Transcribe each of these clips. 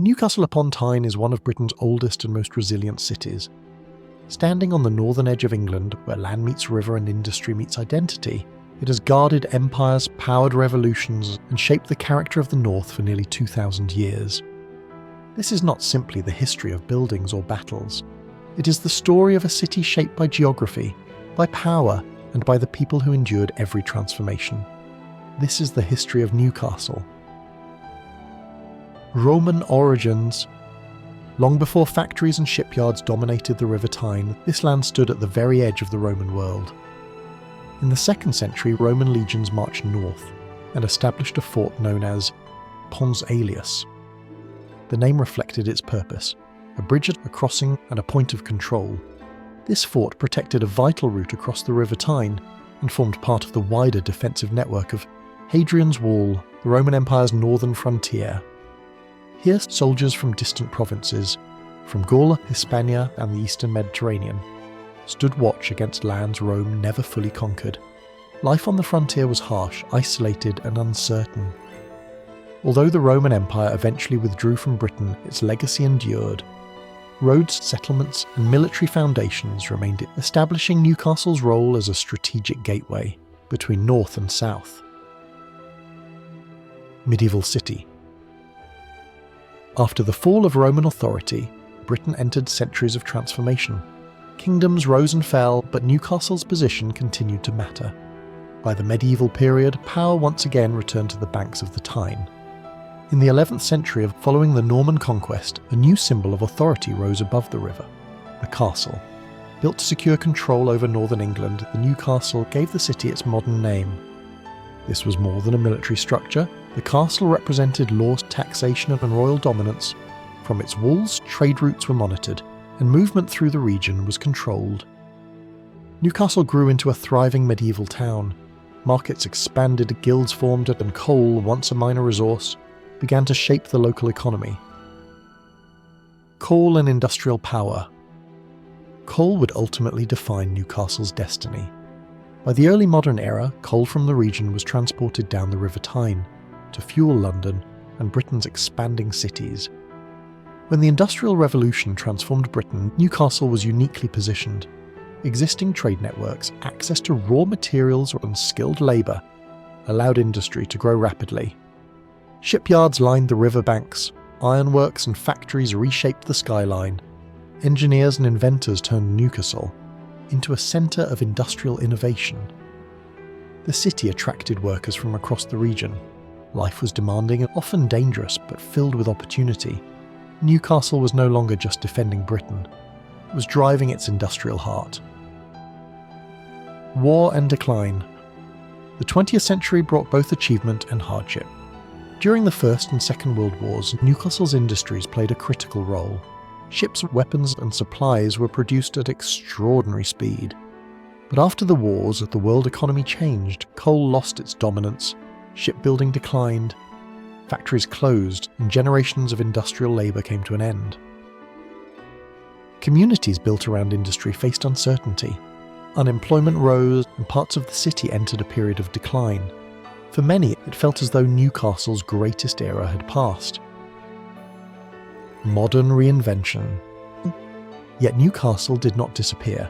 Newcastle upon Tyne is one of Britain's oldest and most resilient cities. Standing on the northern edge of England, where land meets river and industry meets identity, it has guarded empires, powered revolutions, and shaped the character of the North for nearly 2,000 years. This is not simply the history of buildings or battles. It is the story of a city shaped by geography, by power, and by the people who endured every transformation. This is the history of Newcastle. Roman origins. Long before factories and shipyards dominated the River Tyne, this land stood at the very edge of the Roman world. In the 2nd century, Roman legions marched north and established a fort known as Pons Aelius. The name reflected its purpose: a bridge, a crossing, and a point of control. This fort protected a vital route across the River Tyne and formed part of the wider defensive network of Hadrian's Wall, the Roman Empire's northern frontier. Here, soldiers from distant provinces, from Gaul, Hispania, and the eastern Mediterranean, stood watch against lands Rome never fully conquered. Life on the frontier was harsh, isolated, and uncertain. Although the Roman Empire eventually withdrew from Britain, its legacy endured. Roads, settlements, and military foundations remained, establishing Newcastle's role as a strategic gateway between north and south. Medieval city. After the fall of Roman authority, Britain entered centuries of transformation. Kingdoms rose and fell, but Newcastle's position continued to matter. By the medieval period, power once again returned to the banks of the Tyne. In the 11th century, following the Norman conquest, a new symbol of authority rose above the river: the castle. Built to secure control over northern England, the new castle gave the city its modern name. This was more than a military structure. The castle represented law, taxation, and royal dominance. From its walls, trade routes were monitored, and movement through the region was controlled. Newcastle grew into a thriving medieval town. Markets expanded, guilds formed, and coal, once a minor resource, began to shape the local economy. Coal and industrial power. Coal would ultimately define Newcastle's destiny. By the early modern era, coal from the region was transported down the River Tyne to fuel London and Britain's expanding cities. When the Industrial Revolution transformed Britain, Newcastle was uniquely positioned. Existing trade networks, access to raw materials and skilled labour allowed industry to grow rapidly. Shipyards lined the riverbanks, ironworks and factories reshaped the skyline. Engineers and inventors turned Newcastle into a centre of industrial innovation. The city attracted workers from across the region. Life was demanding and often dangerous, but filled with opportunity. Newcastle was no longer just defending Britain. It was driving its industrial heart. War and decline. The 20th century brought both achievement and hardship. During the First and Second World Wars, Newcastle's industries played a critical role. Ships, weapons, and supplies were produced at extraordinary speed. But after the wars, the world economy changed. Coal lost its dominance, shipbuilding declined, factories closed, and generations of industrial labour came to an end. Communities built around industry faced uncertainty. Unemployment rose, and parts of the city entered a period of decline. For many, it felt as though Newcastle's greatest era had passed. Modern reinvention. Yet Newcastle did not disappear.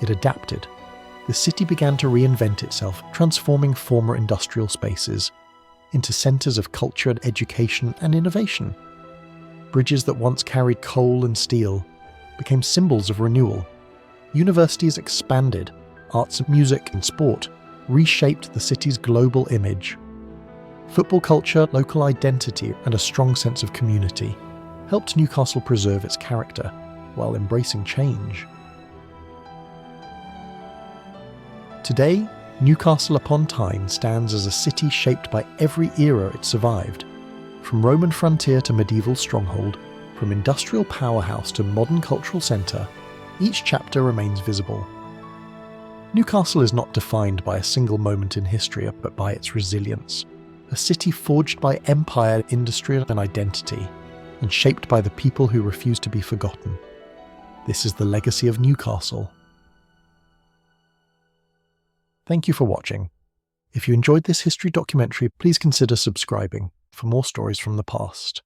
It adapted. The city began to reinvent itself, transforming former industrial spaces into centres of culture, education, and innovation. Bridges that once carried coal and steel became symbols of renewal. Universities expanded. Arts, music, and sport reshaped the city's global image. Football culture, local identity, and a strong sense of community helped Newcastle preserve its character while embracing change. Today, Newcastle upon Tyne stands as a city shaped by every era it survived. From Roman frontier to medieval stronghold, from industrial powerhouse to modern cultural centre, each chapter remains visible. Newcastle is not defined by a single moment in history, but by its resilience. A city forged by empire, industry, and identity, and shaped by the people who refuse to be forgotten. This is the legacy of Newcastle. Thank you for watching. If you enjoyed this history documentary, please consider subscribing for more stories from the past.